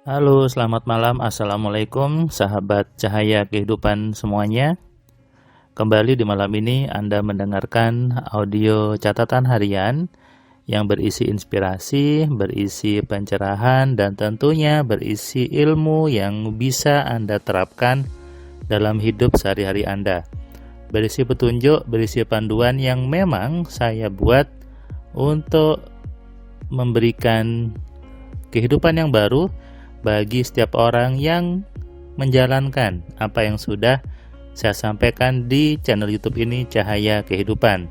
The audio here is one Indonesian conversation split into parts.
Halo, selamat malam. Assalamualaikum, sahabat cahaya kehidupan semuanya. Kembali di malam ini Anda mendengarkan audio catatan harian yang berisi inspirasi, berisi pencerahan, dan tentunya berisi ilmu yang bisa Anda terapkan dalam hidup sehari-hari Anda. Berisi petunjuk, berisi panduan yang memang saya buat untuk memberikan kehidupan yang baru bagi setiap orang yang menjalankan apa yang sudah saya sampaikan di channel YouTube ini, Cahaya Kehidupan.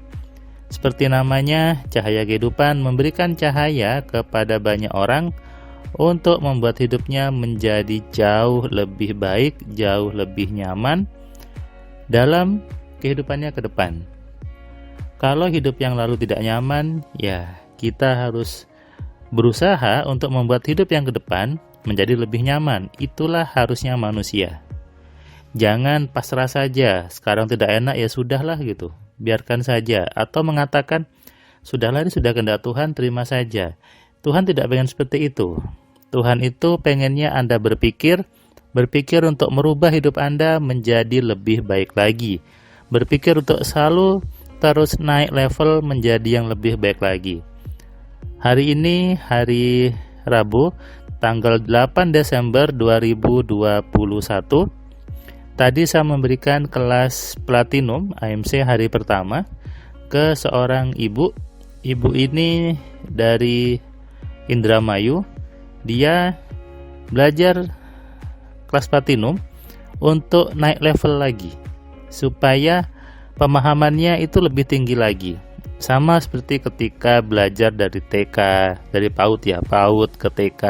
Seperti namanya, Cahaya Kehidupan memberikan cahaya kepada banyak orang untuk membuat hidupnya menjadi jauh lebih baik, jauh lebih nyaman dalam kehidupannya ke depan. Kalau hidup yang lalu tidak nyaman, ya kita harus berusaha untuk membuat hidup yang ke depan menjadi lebih nyaman. Itulah harusnya manusia. Jangan pasrah saja, sekarang tidak enak ya sudahlah gitu, biarkan saja. Atau mengatakan, sudahlah ini sudah kehendak Tuhan, terima saja. Tuhan tidak pengen seperti itu. Tuhan itu pengennya Anda berpikir untuk merubah hidup Anda menjadi lebih baik lagi. Berpikir untuk selalu terus naik level menjadi yang lebih baik lagi. Hari ini, hari Rabu, tanggal 8 Desember 2021. Tadi saya memberikan kelas Platinum AMC hari pertama ke seorang ibu. Ibu ini dari Indramayu. Dia belajar kelas Platinum untuk naik level lagi, supaya pemahamannya itu lebih tinggi lagi. Sama seperti ketika belajar dari TK, dari PAUD ke TK,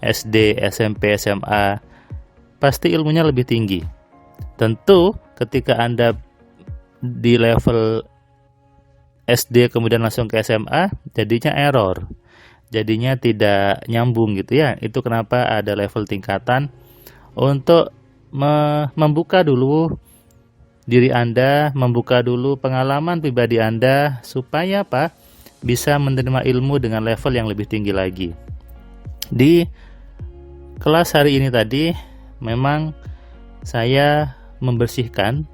SD, SMP, SMA, pasti ilmunya lebih tinggi. Tentu ketika Anda di level SD kemudian langsung ke SMA, jadinya error. Jadinya tidak nyambung gitu ya. Itu kenapa ada level tingkatan untuk membuka dulu diri Anda, membuka dulu pengalaman pribadi Anda supaya apa? Bisa menerima ilmu dengan level yang lebih tinggi lagi. Di kelas hari ini tadi memang saya membersihkan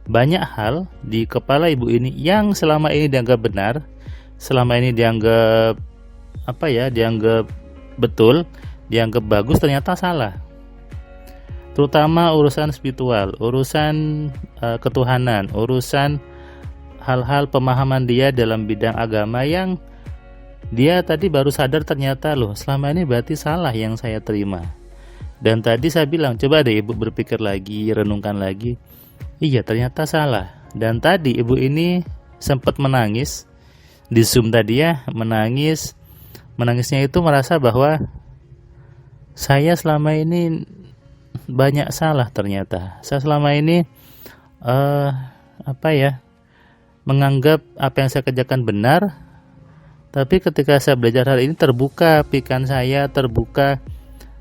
banyak hal di kepala ibu ini yang selama ini dianggap benar, selama ini dianggap dianggap betul, dianggap bagus, ternyata salah. Terutama urusan spiritual, urusan ketuhanan, urusan hal-hal pemahaman dia dalam bidang agama yang dia tadi baru sadar ternyata loh selama ini berarti salah yang saya terima. Dan tadi saya bilang coba deh ibu berpikir lagi, renungkan lagi. Iya ternyata salah. Dan tadi ibu ini sempat menangis di Zoom tadi ya, menangisnya itu merasa bahwa saya selama ini banyak salah ternyata. Saya selama ini menganggap apa yang saya kerjakan benar, tapi ketika saya belajar hal ini terbuka pikiran saya, terbuka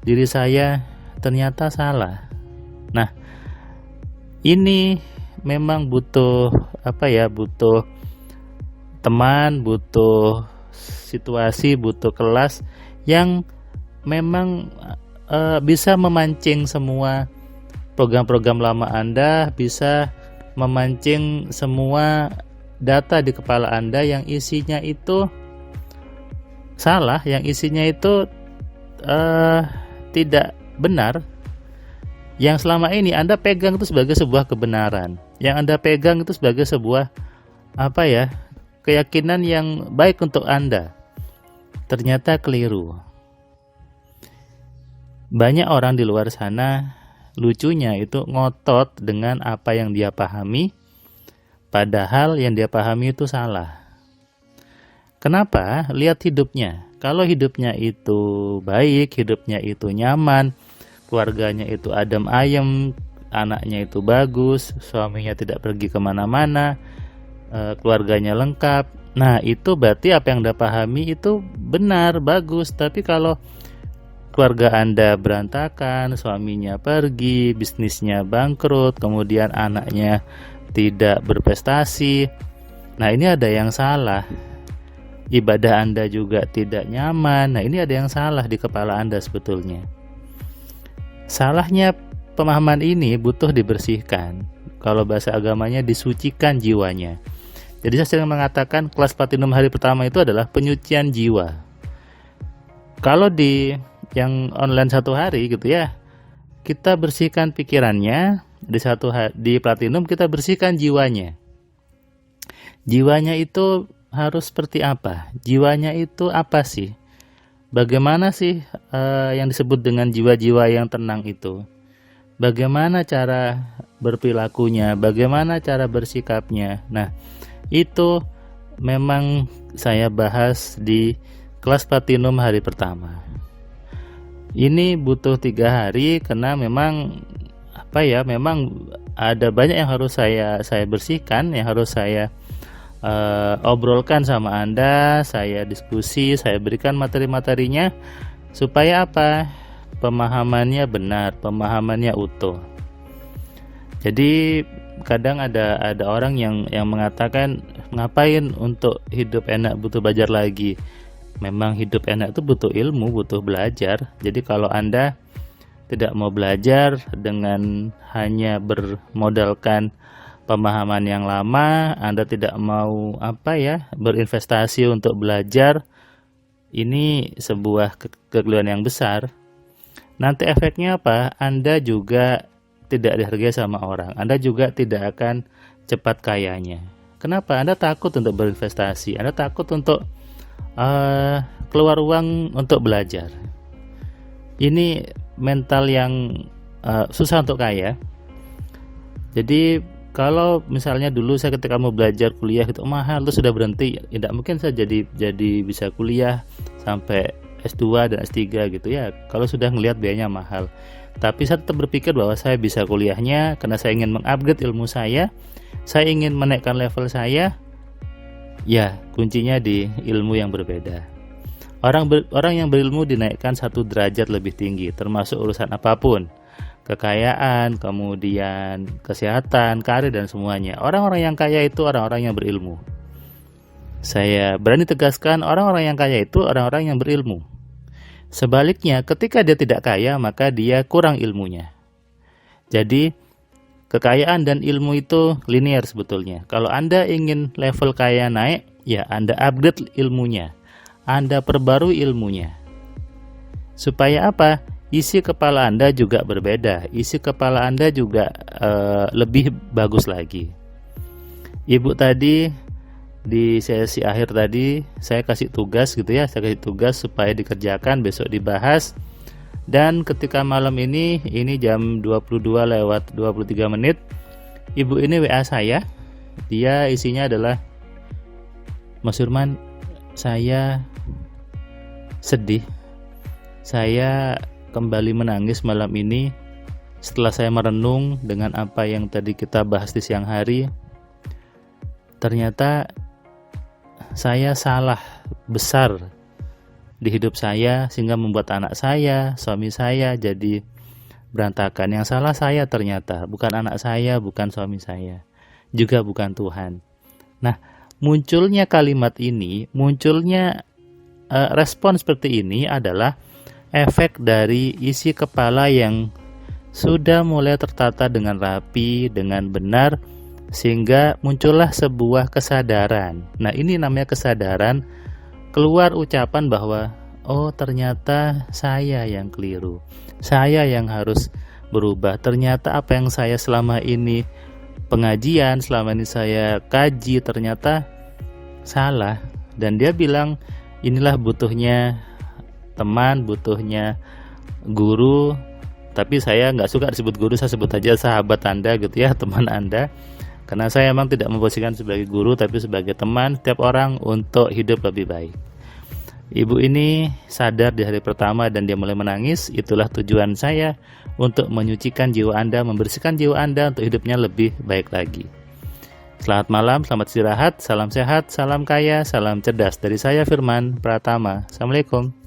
diri saya, ternyata salah. Nah, ini memang butuh butuh teman, butuh situasi, butuh kelas yang memang bisa memancing semua program-program lama Anda, bisa memancing semua data di kepala Anda yang isinya itu salah, yang isinya itu tidak benar, yang selama ini Anda pegang itu sebagai sebuah kebenaran, yang Anda pegang itu sebagai sebuah keyakinan yang baik untuk Anda, ternyata keliru. Banyak orang di luar sana lucunya itu ngotot dengan apa yang dia pahami, padahal yang dia pahami itu salah. Kenapa? Lihat hidupnya. Kalau hidupnya itu baik, hidupnya itu nyaman, keluarganya itu adem ayem, anaknya itu bagus, suaminya tidak pergi kemana-mana, keluarganya lengkap. Nah itu berarti apa yang Anda pahami itu benar, bagus. Tapi kalau keluarga Anda berantakan, suaminya pergi, bisnisnya bangkrut, kemudian anaknya tidak berprestasi, nah ini ada yang salah. ibadah Anda juga tidak nyaman. Nah, ini ada yang salah di kepala Anda sebetulnya. Salahnya pemahaman ini butuh dibersihkan. Kalau bahasa agamanya, disucikan jiwanya. Jadi saya sering mengatakan kelas platinum hari pertama itu adalah penyucian jiwa. Kalau di yang online 1 hari gitu ya, kita bersihkan pikirannya. Di platinum kita bersihkan jiwanya. Jiwanya itu harus seperti apa? Jiwanya itu apa sih? Bagaimana sih yang disebut dengan jiwa-jiwa yang tenang itu? Bagaimana cara berperilakunya? Bagaimana cara bersikapnya? Nah, itu memang saya bahas di kelas platinum hari pertama. Ini butuh 3 hari karena memang memang ada banyak yang harus saya bersihkan, yang harus saya obrolkan sama Anda, saya diskusi, saya berikan materi-materinya supaya apa? Pemahamannya benar, pemahamannya utuh. Jadi kadang ada orang yang mengatakan, ngapain untuk hidup enak butuh belajar lagi. Memang hidup enak itu butuh ilmu, butuh belajar. Jadi kalau Anda tidak mau belajar dengan hanya bermodalkan pemahaman yang lama, Anda tidak mau berinvestasi untuk belajar, ini sebuah kekeliruan yang besar. Nanti efeknya apa? Anda juga tidak dihargai sama orang. Anda juga tidak akan cepat kayanya. Kenapa? Anda takut untuk berinvestasi. Anda takut untuk keluar uang untuk belajar. Ini mental yang susah untuk kaya. Jadi kalau misalnya dulu saya ketika mau belajar kuliah itu mahal, terus sudah berhenti, tidak mungkin saya jadi bisa kuliah sampai S2 dan S3 gitu ya. Kalau sudah ngelihat biayanya mahal. Tapi saya tetap berpikir bahwa saya bisa kuliahnya karena saya ingin mengupgrade ilmu saya ingin menaikkan level saya. Ya, kuncinya di ilmu yang berbeda. Orang yang berilmu dinaikkan 1 derajat lebih tinggi, termasuk urusan apapun, kekayaan, kemudian kesehatan, karir dan semuanya. Orang-orang yang kaya itu orang-orang yang berilmu. Saya berani tegaskan, orang-orang yang kaya itu orang-orang yang berilmu. Sebaliknya, ketika dia tidak kaya, maka dia kurang ilmunya. Jadi, kekayaan dan ilmu itu linear sebetulnya. Kalau Anda ingin level kaya naik, ya Anda upgrade ilmunya. Anda perbarui ilmunya. Supaya apa? Isi kepala Anda juga berbeda. Isi kepala Anda juga lebih bagus lagi. Ibu tadi di sesi akhir tadi saya kasih tugas gitu ya. Saya kasih tugas supaya dikerjakan, besok dibahas. Dan ketika malam ini jam 22:23, ibu ini WA saya. Dia isinya adalah, Mas Firman, saya sedih. Saya kembali menangis malam ini setelah saya merenung dengan apa yang tadi kita bahas di siang hari. Ternyata saya salah besar di hidup saya sehingga membuat anak saya, suami saya jadi berantakan. Yang salah saya ternyata, bukan anak saya, bukan suami saya, juga bukan Tuhan. Nah, munculnya kalimat ini, munculnya respon seperti ini adalah efek dari isi kepala yang sudah mulai tertata dengan rapi, dengan benar, sehingga muncullah sebuah kesadaran. Nah, ini namanya kesadaran. Keluar ucapan bahwa oh ternyata saya yang keliru, saya yang harus berubah. Ternyata apa yang saya selama ini pengajian, selama ini saya kaji ternyata salah. Dan dia bilang inilah butuhnya teman, butuhnya guru. Tapi saya nggak suka disebut guru, saya sebut aja sahabat Anda gitu ya, teman Anda. Karena saya memang tidak memposisikan sebagai guru, tapi sebagai teman setiap orang untuk hidup lebih baik. Ibu ini sadar di hari pertama dan dia mulai menangis. Itulah tujuan saya, untuk menyucikan jiwa Anda, membersihkan jiwa Anda untuk hidupnya lebih baik lagi. Selamat malam, selamat istirahat, salam sehat, salam kaya, salam cerdas. Dari saya Firman Pratama. Assalamualaikum.